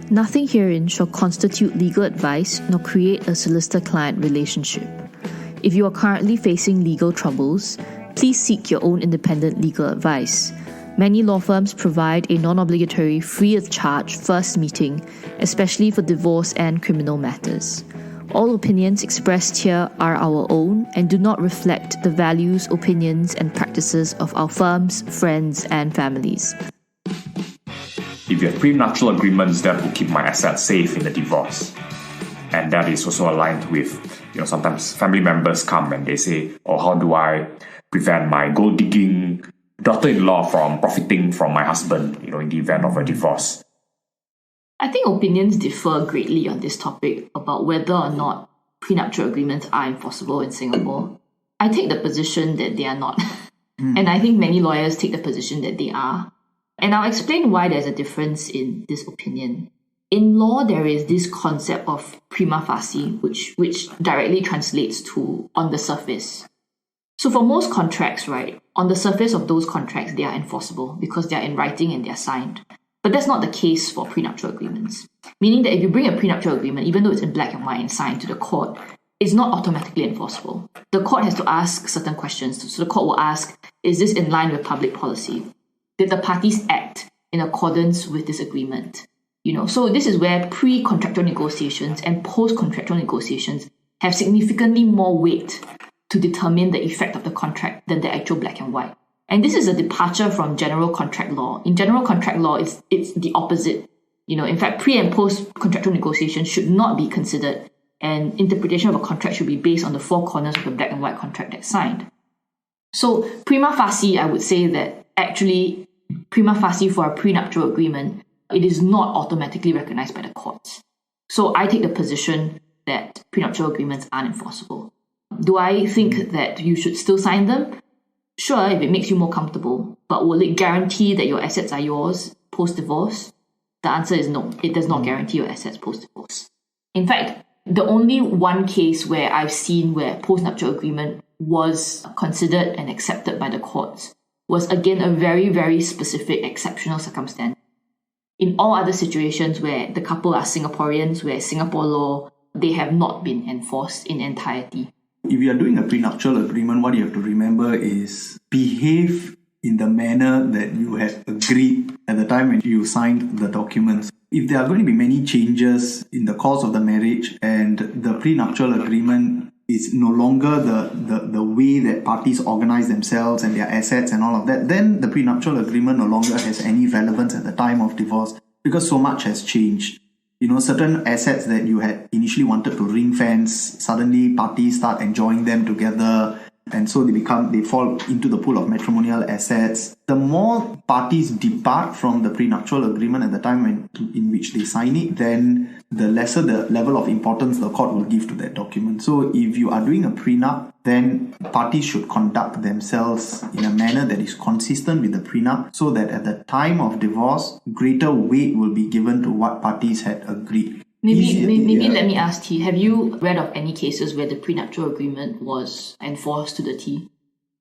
Nothing herein shall constitute legal advice nor create a solicitor-client relationship. If you are currently facing legal troubles, please seek your own independent legal advice. Many law firms provide a non-obligatory, free of charge first meeting, especially for divorce and criminal matters. All opinions expressed here are our own and do not reflect the values, opinions, and practices of our firms, friends, and families. If you have prenuptial agreements, that will keep my assets safe in the divorce. And that is also aligned with, sometimes family members come and they say, how do I prevent my gold-digging daughter-in-law from profiting from my husband, in the event of a divorce? I think opinions differ greatly on this topic about whether or not prenuptial agreements are enforceable in Singapore. I take the position that they are not. And I think many lawyers take the position that they are. And I'll explain why there's a difference in this opinion. In law, there is this concept of prima facie, which directly translates to on the surface. So for most contracts, right, on the surface of those contracts, they are enforceable because they are in writing and they are signed. But that's not the case for prenuptial agreements. Meaning that if you bring a prenuptial agreement, even though it's in black and white and signed to the court, it's not automatically enforceable. The court has to ask certain questions. So the court will ask, is this in line with public policy? Did the parties act in accordance with this agreement? So this is where pre-contractual negotiations and post-contractual negotiations have significantly more weight to determine the effect of the contract than the actual black and white. And this is a departure from general contract law. In general contract law, it's the opposite. In fact, pre- and post-contractual negotiations should not be considered, and interpretation of a contract should be based on the four corners of the black and white contract that's signed. So prima facie, I would say that actually prima facie for a prenuptial agreement, it is not automatically recognized by the courts. So I take the position that prenuptial agreements aren't enforceable. Do I think that you should still sign them? Sure, if it makes you more comfortable. But will it guarantee that your assets are yours post-divorce? The answer is no. It does not guarantee your assets post-divorce. In fact, the only one case where I've seen where post-nuptial agreement was considered and accepted by the courts was again a very, very specific exceptional circumstance. In all other situations where the couple are Singaporeans, where Singapore law, they have not been enforced in entirety. If you are doing a prenuptial agreement, what you have to remember is behave in the manner that you had agreed at the time when you signed the documents. If there are going to be many changes in the course of the marriage and the prenuptial agreement is no longer the way that parties organize themselves and their assets and all of that, then the prenuptial agreement no longer has any relevance at the time of divorce because so much has changed. Certain assets that you had initially wanted to ring fence, suddenly parties start enjoying them together, and so they fall into the pool of matrimonial assets. The more parties depart from the prenuptial agreement at the time in which they sign it, then the lesser the level of importance the court will give to that document. So if you are doing a prenup, then parties should conduct themselves in a manner that is consistent with the prenup so that at the time of divorce, greater weight will be given to what parties had agreed. Maybe let me ask T, have you read of any cases where the prenuptial agreement was enforced to the T?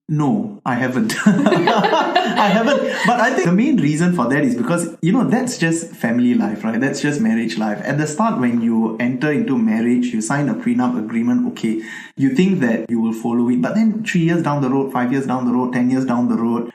No, I haven't. I haven't. But I think the main reason for that is because, that's just family life, right? That's just marriage life. At the start, when you enter into marriage, you sign a prenup agreement, okay, you think that you will follow it. But then 3 years down the road, 5 years down the road, 10 years down the road,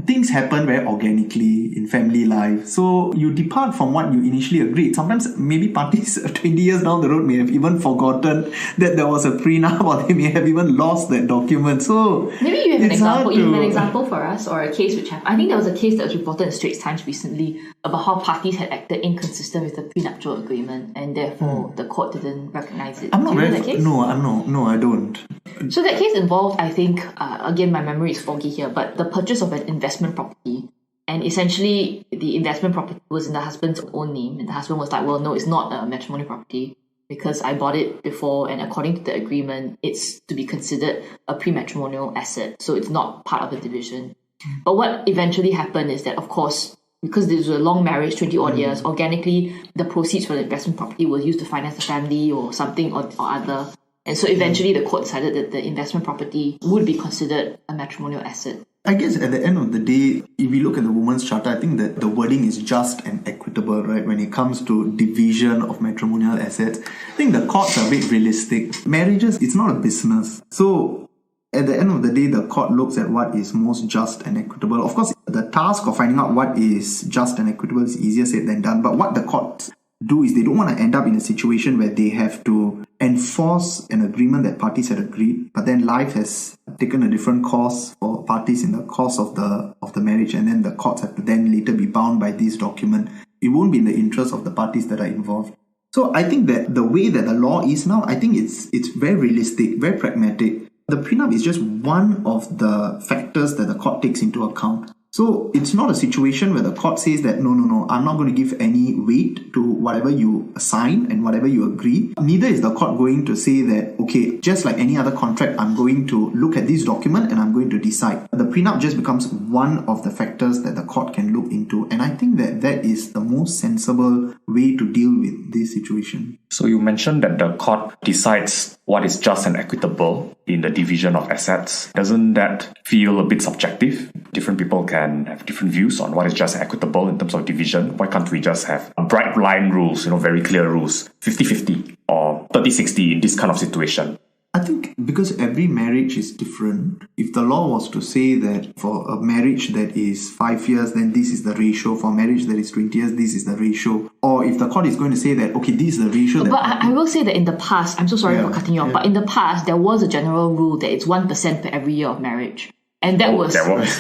things happen very organically in family life. So you depart from what you initially agreed. Sometimes maybe parties 20 years down the road may have even forgotten that there was a prenup, or they may have even lost that document. So maybe you have an example. You have an example for us, or a case which happened. I think there was a case that was reported in Straits Times recently about how parties had acted inconsistent with the prenuptial agreement, and therefore the court didn't recognize it. I'm not very. No, I don't. So that case involved, I think, again, my memory is foggy here, but the purchase of an investment property. And essentially, the investment property was in the husband's own name, and the husband was like, well, no, it's not a matrimonial property because I bought it before, and according to the agreement, it's to be considered a pre-matrimonial asset, so it's not part of the division. But what eventually happened is that, of course, because this was a long marriage, 20-odd years, organically, the proceeds from the investment property was used to finance the family or something or other. And so eventually the court decided that the investment property would be considered a matrimonial asset. I guess at the end of the day, if we look at the Women's Charter, I think that the wording is just and equitable, right? When it comes to division of matrimonial assets, I think the courts are a bit realistic. Marriages, it's not a business. So at the end of the day, the court looks at what is most just and equitable. Of course, the task of finding out what is just and equitable is easier said than done. But what the courts do is they don't want to end up in a situation where they have to enforce an agreement that parties had agreed, but then life has taken a different course for parties in the course of the marriage, and then the courts have to then later be bound by this document. It won't be in the interest of the parties that are involved. So I think that the way that the law is now, I think it's very realistic, very pragmatic. The prenup is just one of the factors that the court takes into account. So it's not a situation where the court says that, no, I'm not going to give any weight to whatever you sign and whatever you agree. Neither is the court going to say that, okay, just like any other contract, I'm going to look at this document and I'm going to decide. The prenup just becomes one of the factors that the court can look into. And I think that that is the most sensible way to deal with this situation. So you mentioned that the court decides what is just and equitable in the division of assets. Doesn't that feel a bit subjective? Different people can have different views on what is just and equitable in terms of division. Why can't we just have bright line rules, very clear rules, 50-50 or 30-60 in this kind of situation? I think because every marriage is different, if the law was to say that for a marriage that is 5 years, then this is the ratio. For a marriage that is 20 years, this is the ratio. Or if the court is going to say that, okay, this is the ratio. But I will say that in the past, I'm so sorry for cutting you off, but in the past, there was a general rule that it's 1% per every year of marriage. And that was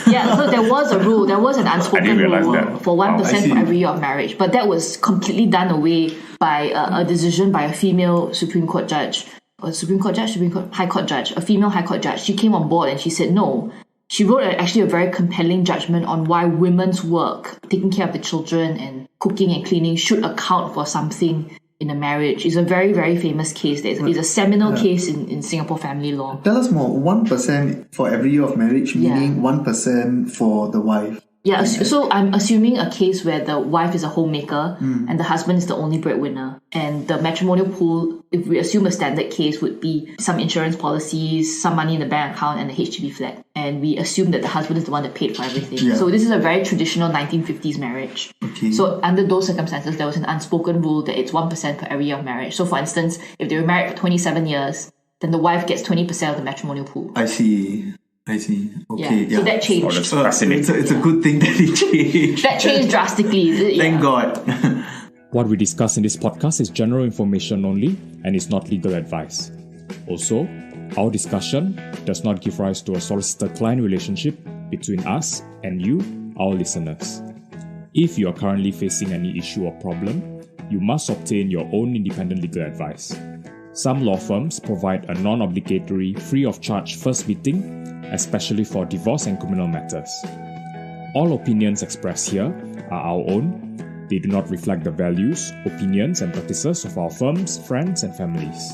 yeah, so there was a rule, there was an unspoken rule for 1% for every year of marriage. But that was completely done away by a decision by a female Supreme Court judge. High Court judge, a female High Court judge. She came on board and she said no. She wrote actually a very compelling judgment on why women's work, taking care of the children and cooking and cleaning, should account for something in a marriage. It's a very, very famous case. It's a seminal case in Singapore family law. Tell us more. 1% for every year of marriage, meaning 1% for the wife. Yeah, so I'm assuming a case where the wife is a homemaker and the husband is the only breadwinner. And the matrimonial pool, if we assume a standard case, would be some insurance policies, some money in the bank account, and a HDB flat. And we assume that the husband is the one that paid for everything. Yeah. So this is a very traditional 1950s marriage. Okay. So under those circumstances, there was an unspoken rule that it's 1% per every year of marriage. So for instance, if they were married for 27 years, then the wife gets 20% of the matrimonial pool. I see. Okay, So that changed. Oh, that's fascinating. It's a good thing that it changed. That changed drastically. Thank God. What we discuss in this podcast is general information only and is not legal advice. Also, our discussion does not give rise to a solicitor-client relationship between us and you, our listeners. If you are currently facing any issue or problem, you must obtain your own independent legal advice. Some law firms provide a non-obligatory, free-of-charge first meeting, especially for divorce and criminal matters. All opinions expressed here are our own. They do not reflect the values, opinions, and practices of our firms, friends, and families.